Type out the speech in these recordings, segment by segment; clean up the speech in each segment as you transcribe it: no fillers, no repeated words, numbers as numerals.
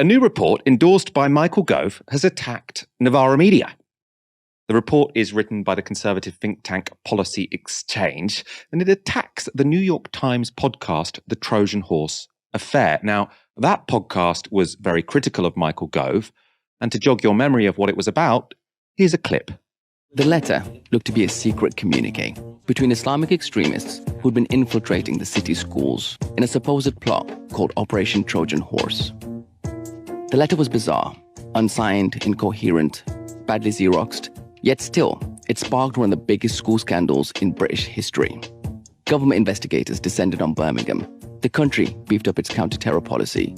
A new report endorsed by Michael Gove has attacked Novara Media. The report is written by the conservative think tank Policy Exchange, and it attacks the New York Times podcast, The Trojan Horse Affair. Now, that podcast was very critical of Michael Gove, and to jog your memory of what it was about, here's a clip. The letter looked to be a secret communique between Islamic extremists who'd been infiltrating the city's schools in a supposed plot called Operation Trojan Horse. The letter was bizarre, unsigned, incoherent, badly Xeroxed, yet still, it sparked one of the biggest school scandals in British history. Government investigators descended on Birmingham. The country beefed up its counter-terror policy.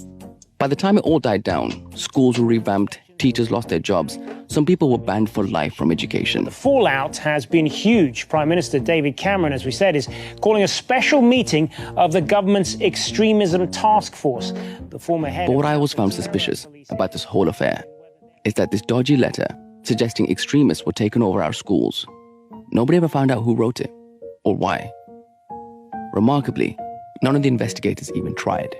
By the time it all died down, schools were revamped, teachers lost their jobs, some people were banned for life from education. The fallout has been huge. Prime Minister David Cameron, as we said, is calling a special meeting of the government's extremism task force. The former head. But what I always found suspicious about this whole affair is that this dodgy letter suggesting extremists were taking over our schools, nobody ever found out who wrote it or why. Remarkably, none of the investigators even tried.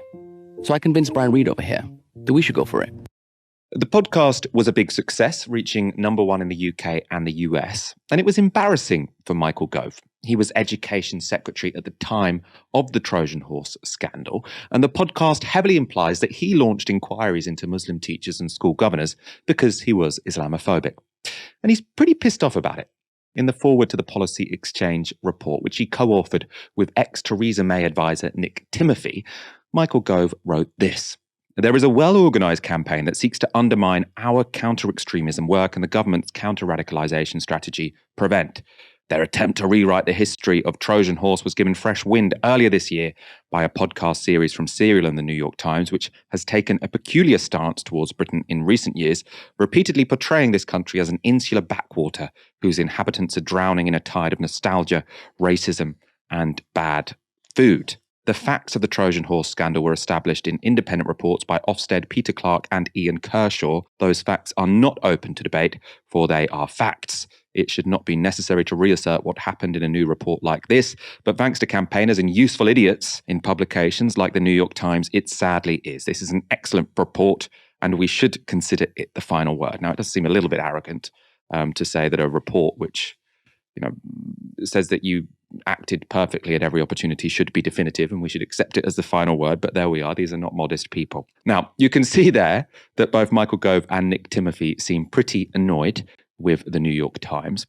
So I convinced Brian Reed over here that we should go for it. The podcast was a big success, reaching #1 in the UK and the US, and it was embarrassing for Michael Gove. He was Education Secretary at the time of the Trojan Horse scandal, and the podcast heavily implies that he launched inquiries into Muslim teachers and school governors because he was Islamophobic. And he's pretty pissed off about it. In the foreword to the Policy Exchange report, which he co-authored with ex-Theresa May advisor Nick Timothy, Michael Gove wrote this. There is a well-organised campaign that seeks to undermine our counter-extremism work and the government's counter-radicalisation strategy, PREVENT. Their attempt to rewrite the history of Trojan Horse was given fresh wind earlier this year by a podcast series from Serial and the New York Times, which has taken a peculiar stance towards Britain in recent years, repeatedly portraying this country as an insular backwater whose inhabitants are drowning in a tide of nostalgia, racism, and bad food. The facts of the Trojan Horse scandal were established in independent reports by Ofsted, Peter Clark, and Ian Kershaw. Those facts are not open to debate, for they are facts. It should not be necessary to reassert what happened in a new report like this, but thanks to campaigners and useful idiots in publications like the New York Times, it sadly is. This is an excellent report, and we should consider it the final word. Now, it does seem a little bit arrogant to say that a report which says that you acted perfectly at every opportunity should be definitive and we should accept it as the final word, but there we are. These are not modest people. Now, you can see there that both Michael Gove and Nick Timothy seem pretty annoyed with the New York Times.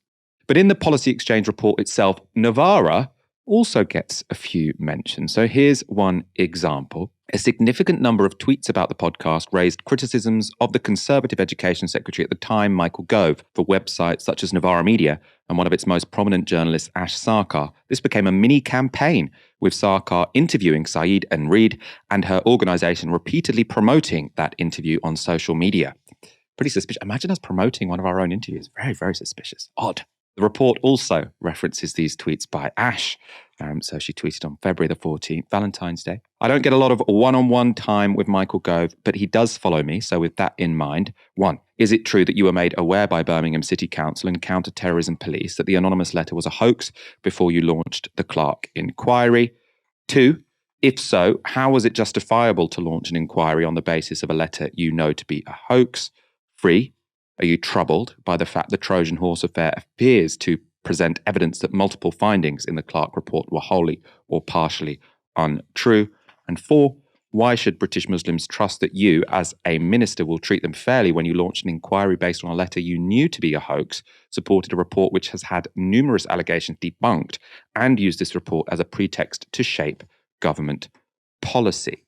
But in the Policy Exchange report itself, Novara also gets a few mentions. So here's one example. A significant number of tweets about the podcast raised criticisms of the Conservative Education Secretary at the time, Michael Gove, for websites such as Novara Media and one of its most prominent journalists, Ash Sarkar. This became a mini campaign, with Sarkar interviewing Saeed and Reed and her organisation repeatedly promoting that interview on social media. Pretty suspicious. Imagine us promoting one of our own interviews. Very, very suspicious. Odd. The report also references these tweets by Ash. So she tweeted on February the 14th, Valentine's Day. I don't get a lot of one-on-one time with Michael Gove, but he does follow me. So with that in mind, 1, is it true that you were made aware by Birmingham City Council and Counter-Terrorism Police that the anonymous letter was a hoax before you launched the Clark inquiry? 2, if so, how was it justifiable to launch an inquiry on the basis of a letter you know to be a hoax? 3, are you troubled by the fact the Trojan Horse affair appears to present evidence that multiple findings in the Clark report were wholly or partially untrue? And 4, why should British Muslims trust that you, as a minister, will treat them fairly when you launch an inquiry based on a letter you knew to be a hoax, supported a report which has had numerous allegations debunked, and used this report as a pretext to shape government policy?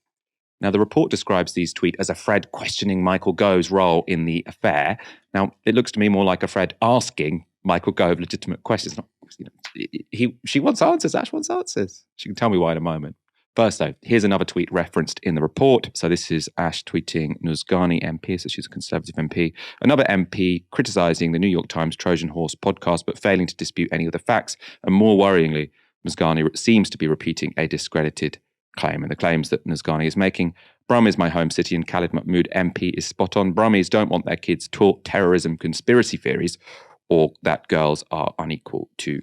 Now, the report describes these tweets as a Fred questioning Michael Gove's role in the affair. Now, it looks to me more like a Fred asking Michael Gove legitimate questions. She wants answers. Ash wants answers. She can tell me why in a moment. First, though, here's another tweet referenced in the report. So this is Ash tweeting Nuzgani MP, so she's a Conservative MP. Another MP criticising the New York Times Trojan Horse podcast, but failing to dispute any of the facts. And more worryingly, Nuzgani seems to be repeating a discredited claim, and the claims that Nuzgani is making. Brum is my home city and Khalid Mahmood MP is spot on. Brummies don't want their kids taught terrorism conspiracy theories or that girls are unequal to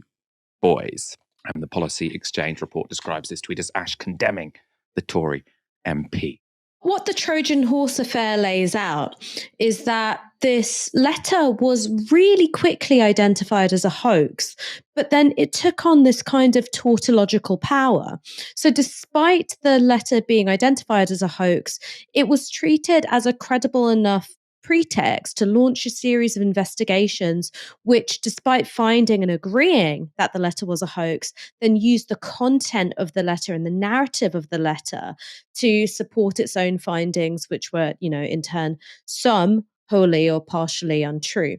boys. And the Policy Exchange report describes this tweet as Ash condemning the Tory MP. What the Trojan Horse affair lays out is that this letter was really quickly identified as a hoax, but then it took on this kind of tautological power. So, despite the letter being identified as a hoax, it was treated as a credible enough pretext to launch a series of investigations, which, despite finding and agreeing that the letter was a hoax, then used the content of the letter and the narrative of the letter to support its own findings, which were, in turn, some wholly or partially untrue.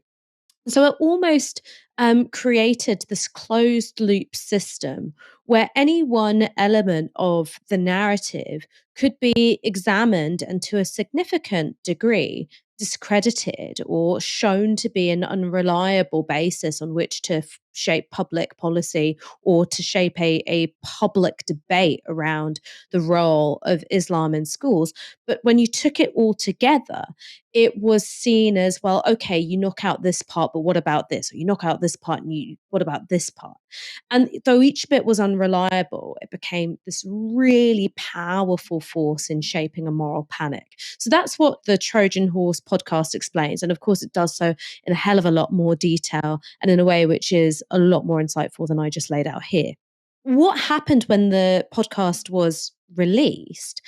So it almost created this closed loop system where any one element of the narrative could be examined and to a significant degree discredited or shown to be an unreliable basis on which to shape public policy or to shape a public debate around the role of Islam in schools. But when you took it all together, it was seen as, well, okay, you knock out this part, but what about this? Or you knock out this part, and what about this part? And though each bit was unreliable, it became this really powerful force in shaping a moral panic. So that's what the Trojan Horse podcast explains. And of course, it does so in a hell of a lot more detail and in a way which is a lot more insightful than I just laid out here. What happened when the podcast was released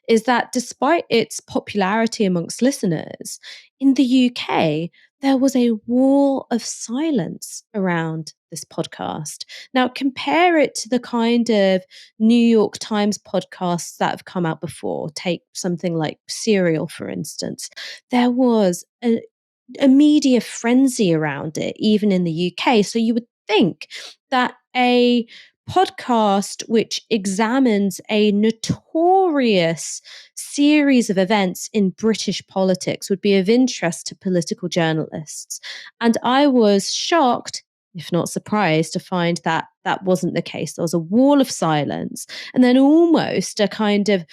is that despite its popularity amongst listeners, in the UK, there was a wall of silence around this podcast. Now, compare it to the kind of New York Times podcasts that have come out before. Take something like Serial, for instance. There was a media frenzy around it, even in the UK. So you would think that a podcast which examines a notorious series of events in British politics would be of interest to political journalists. And I was shocked, if not surprised, to find that that wasn't the case. There was a wall of silence and then almost a kind of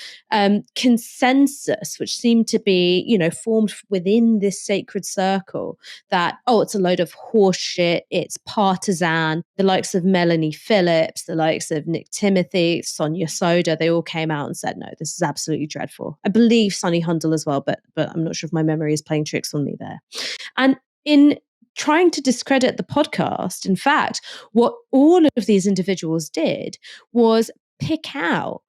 consensus, which seemed to be, formed within this sacred circle that, oh, it's a load of horse shit, it's partisan. The likes of Melanie Phillips, the likes of Nick Timothy, Sonia Soda, they all came out and said, no, this is absolutely dreadful. I believe Sonny Hundle as well, but I'm not sure if my memory is playing tricks on me there. And in trying to discredit the podcast, in fact, what all of these individuals did was pick out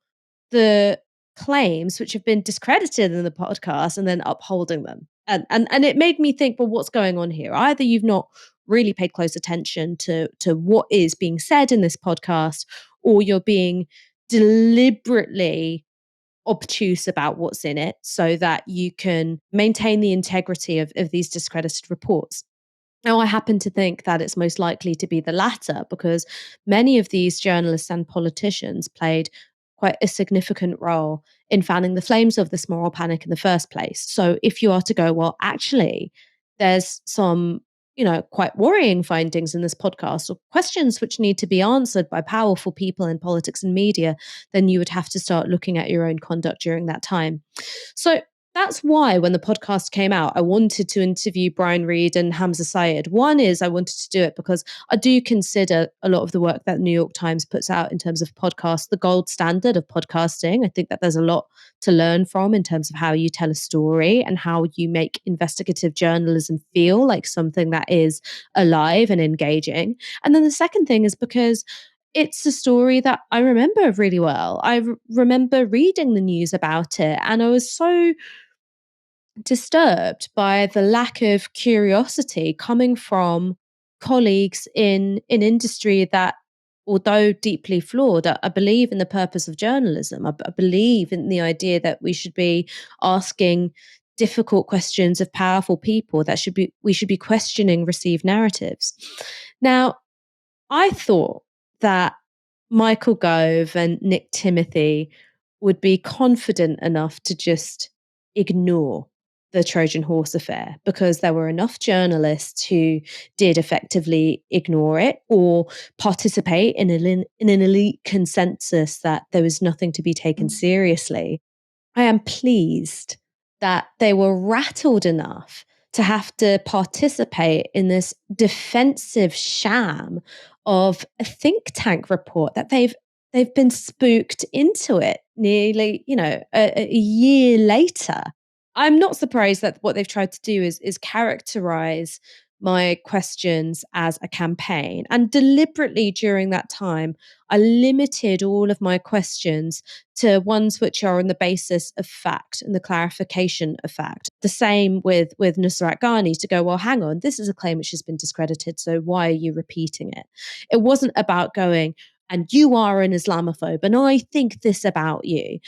the claims which have been discredited in the podcast and then upholding them. And it made me think, well, what's going on here? Either you've not really paid close attention to what is being said in this podcast, or you're being deliberately obtuse about what's in it so that you can maintain the integrity of these discredited reports. Now, I happen to think that it's most likely to be the latter because many of these journalists and politicians played quite a significant role in fanning the flames of this moral panic in the first place. So if you are to go, well, actually, there's some, quite worrying findings in this podcast or questions which need to be answered by powerful people in politics and media, then you would have to start looking at your own conduct during that time. So that's why when the podcast came out, I wanted to interview Brian Reed and Hamza Syed. One is I wanted to do it because I do consider a lot of the work that New York Times puts out in terms of podcasts the gold standard of podcasting. I think that there's a lot to learn from in terms of how you tell a story and how you make investigative journalism feel like something that is alive and engaging. And then the second thing is because it's a story that I remember really well. I remember reading the news about it, and I was so disturbed by the lack of curiosity coming from colleagues in industry that, although deeply flawed, I believe in the purpose of journalism. I believe in the idea that we should be asking difficult questions of powerful people, that we should be questioning received narratives. Now, I thought that Michael Gove and Nick Timothy would be confident enough to just ignore the Trojan Horse affair because there were enough journalists who did effectively ignore it or participate in an elite consensus that there was nothing to be taken seriously. I am pleased that they were rattled enough to have to participate in this defensive sham of a think tank report that they've they've been spooked into it nearly, a year later. I'm not surprised that what they've tried to do is characterize my questions as a campaign. And deliberately during that time, I limited all of my questions to ones which are on the basis of fact and the clarification of fact. The same with Nusrat Ghani, to go, well, hang on, this is a claim which has been discredited, so why are you repeating it? It wasn't about going, and you are an Islamophobe, and I think this about you.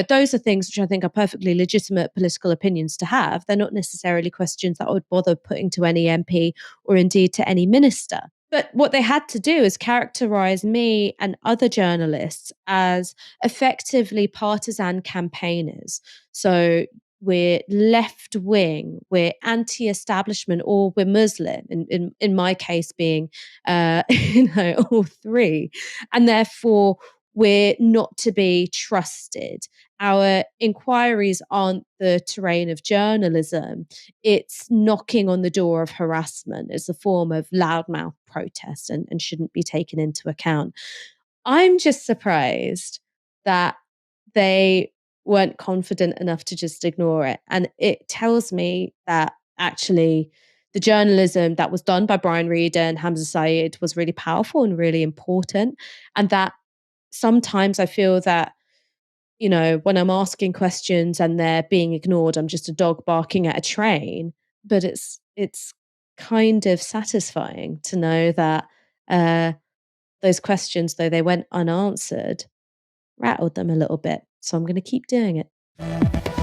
Those are things which I think are perfectly legitimate political opinions to have. They're not necessarily questions that I would bother putting to any MP or indeed to any minister. But what they had to do is characterize me and other journalists as effectively partisan campaigners. So we're left wing, we're anti-establishment, or we're Muslim. In my case, being all three, and therefore we're not to be trusted. Our inquiries aren't the terrain of journalism. It's knocking on the door of harassment. It's a form of loudmouth protest and shouldn't be taken into account. I'm just surprised that they weren't confident enough to just ignore it. And it tells me that actually the journalism that was done by Brian Reader and Hamza Syed was really powerful and really important. And that sometimes I feel that, when I'm asking questions and they're being ignored, I'm just a dog barking at a train. But it's kind of satisfying to know that those questions, though they went unanswered, rattled them a little bit. So I'm going to keep doing it.